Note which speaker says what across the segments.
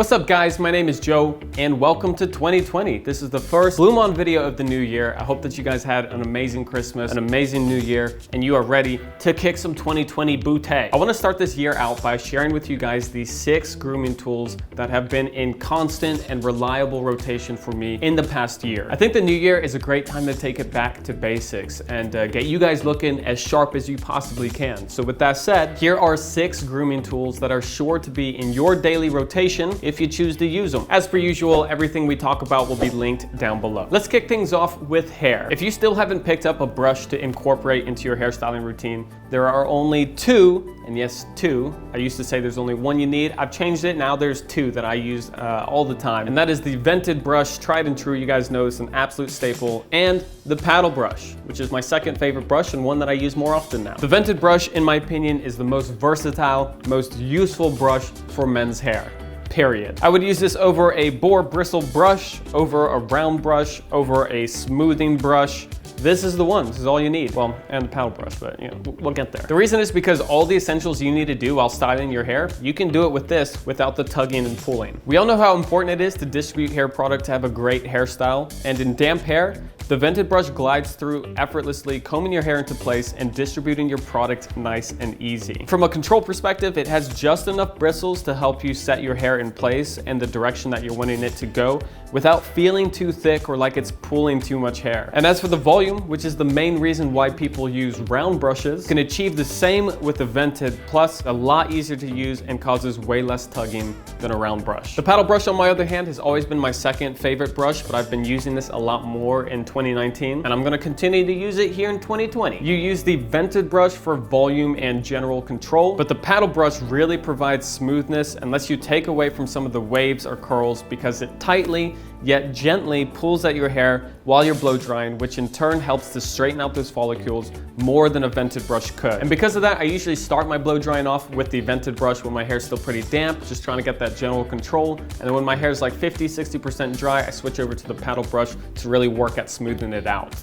Speaker 1: What's up guys, my name is Joe and welcome to 2020. This is the first BluMaan video of the new year. I hope that you guys had an amazing Christmas, an amazing new year, and you are ready to kick some 2020 booty. I want to start this year out by sharing with you guys the 6 grooming tools that have been in constant and reliable rotation for me in the past year. I think the new year is a great time to take it back to basics and get you guys looking as sharp as you possibly can. So with that said, here are 6 grooming tools that are sure to be in your daily rotation if you choose to use them. As per usual, everything we talk about will be linked down below. Let's kick things off with hair. If you still haven't picked up a brush to incorporate into your hairstyling routine, there are only 2, and yes, 2. I used to say there's only 1 you need. I've changed it, now there's 2 that I use all the time. And that is the vented brush, tried and true, you guys know it's an absolute staple, and the paddle brush, which is my second favorite brush and one that I use more often now. The vented brush, in my opinion, is the most versatile, most useful brush for men's hair. Period. I would use this over a boar bristle brush, over a round brush, over a smoothing brush. This is the one, this is all you need. Well, and the paddle brush, but you know, we'll get there. The reason is because all the essentials you need to do while styling your hair, you can do it with this without the tugging and pulling. We all know how important it is to distribute hair product to have a great hairstyle, and in damp hair, the vented brush glides through effortlessly, combing your hair into place and distributing your product nice and easy. From a control perspective, it has just enough bristles to help you set your hair in place and the direction that you're wanting it to go without feeling too thick or like it's pulling too much hair. And as for the volume, which is the main reason why people use round brushes, can achieve the same with the vented, plus a lot easier to use and causes way less tugging than a round brush. The paddle brush, on my other hand, has always been my second favorite brush, but I've been using this a lot more in 2019, and I'm gonna continue to use it here in 2020. You use the vented brush for volume and general control, but the paddle brush really provides smoothness and lets you take away from some of the waves or curls because it tightly yet gently pulls at your hair while you're blow drying, which in turn helps to straighten out those follicles more than a vented brush could. And because of that, I usually start my blow drying off with the vented brush when my hair's still pretty damp, just trying to get that general control. And then when my hair's like 50–60% dry, I switch over to the paddle brush to really work at smoothing it out.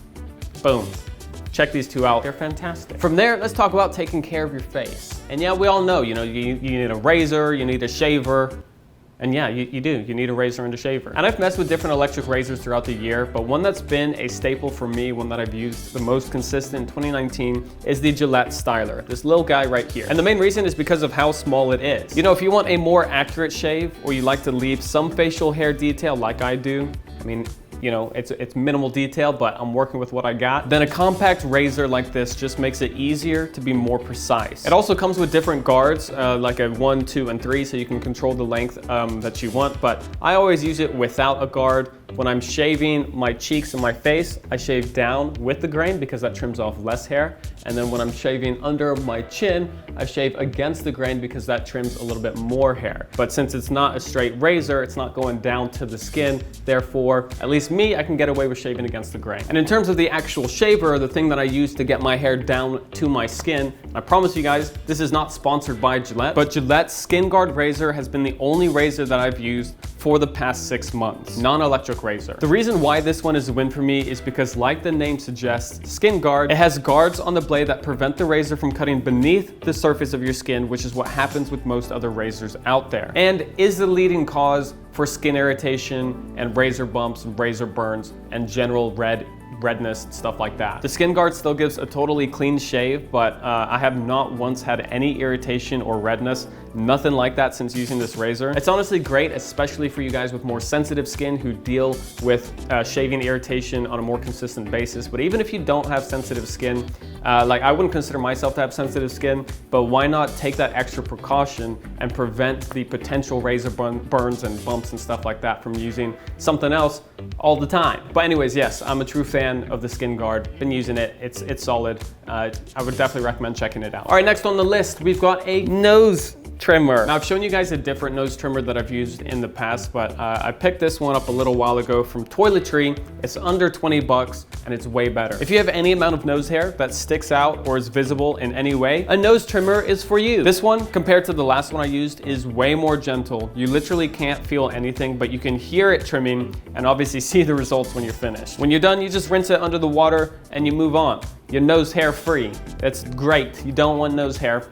Speaker 1: Boom. Check these 2 out, they're fantastic. From there, let's talk about taking care of your face. And yeah, we all know, you need a razor, you need a shaver. And yeah, you do. You need a razor and a shaver. And I've messed with different electric razors throughout the year, but one that's been a staple for me, one that I've used the most consistent in 2019, is the Gillette Styler, this little guy right here. And the main reason is because of how small it is. You know, if you want a more accurate shave, or you like to leave some facial hair detail like I do, I mean, you know, it's minimal detail, but I'm working with what I got, then a compact razor like this just makes it easier to be more precise. It also comes with different guards, like a 1, 2, and 3, so you can control the length that you want, but I always use it without a guard. When I'm shaving my cheeks and my face, I shave down with the grain because that trims off less hair. And then when I'm shaving under my chin, I shave against the grain because that trims a little bit more hair. But since it's not a straight razor, it's not going down to the skin. Therefore, at least me, I can get away with shaving against the grain. And in terms of the actual shaver, the thing that I use to get my hair down to my skin, I promise you guys, this is not sponsored by Gillette, but Gillette's Skin Guard razor has been the only razor that I've used for the past 6 months, non-electric razor. The reason why this one is a win for me is because, like the name suggests, Skin Guard, it has guards on the blade that prevent the razor from cutting beneath the surface of your skin, which is what happens with most other razors out there, and is the leading cause for skin irritation and razor bumps, razor burns, and general redness, stuff like that. The Skin Guard still gives a totally clean shave, but I have not once had any irritation or redness, nothing like that since using this razor. It's honestly great, especially for you guys with more sensitive skin who deal with shaving irritation on a more consistent basis. But even if you don't have sensitive skin, like I wouldn't consider myself to have sensitive skin, but why not take that extra precaution and prevent the potential razor burns and bumps and stuff like that from using something else all the time. But anyways, yes, I'm a true fan of the Skin Guard. Been using it, it's solid. I would definitely recommend checking it out. All right, next on the list, we've got a nose trimmer. Now I've shown you guys a different nose trimmer that I've used in the past, but I picked this one up a little while ago from Toiletry. It's under 20 bucks and it's way better. If you have any amount of nose hair that sticks out or is visible in any way, a nose trimmer is for you. This one, compared to the last one I used, is way more gentle. You literally can't feel anything, but you can hear it trimming and obviously see the results when you're finished. When you're done, you just rinse it under the water and you move on. You're nose hair free. It's great. You don't want nose hair.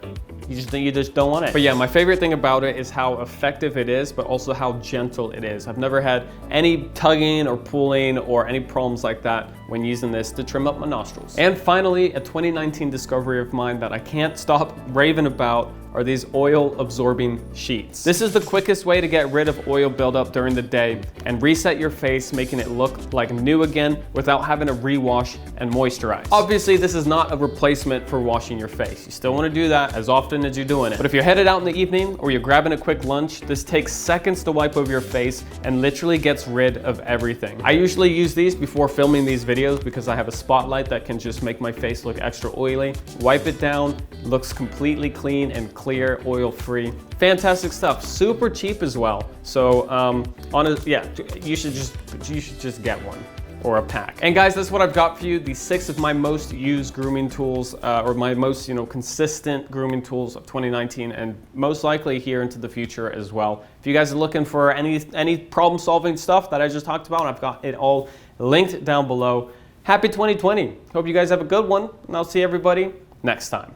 Speaker 1: You just don't want it. But yeah, my favorite thing about it is how effective it is, but also how gentle it is. I've never had any tugging or pulling or any problems like that when using this to trim up my nostrils. And finally, a 2019 discovery of mine that I can't stop raving about are these oil absorbing sheets. This is the quickest way to get rid of oil buildup during the day and reset your face, making it look like new again without having to rewash and moisturize. Obviously, this is not a replacement for washing your face. You still want to do that as often as you're doing it. But if you're headed out in the evening or you're grabbing a quick lunch, this takes seconds to wipe over your face and literally gets rid of everything. I usually use these before filming these videos because I have a spotlight that can just make my face look extra oily. Wipe it down, looks completely clean and clear, oil-free. Fantastic stuff, super cheap as well. So you should just get one or a pack. And guys, that's what I've got for you, the 6 of my most used grooming tools, or my most consistent grooming tools of 2019, and most likely here into the future as well. If you guys are looking for any problem-solving stuff that I just talked about, I've got it all linked down below. Happy 2020. Hope you guys have a good one, and I'll see everybody next time.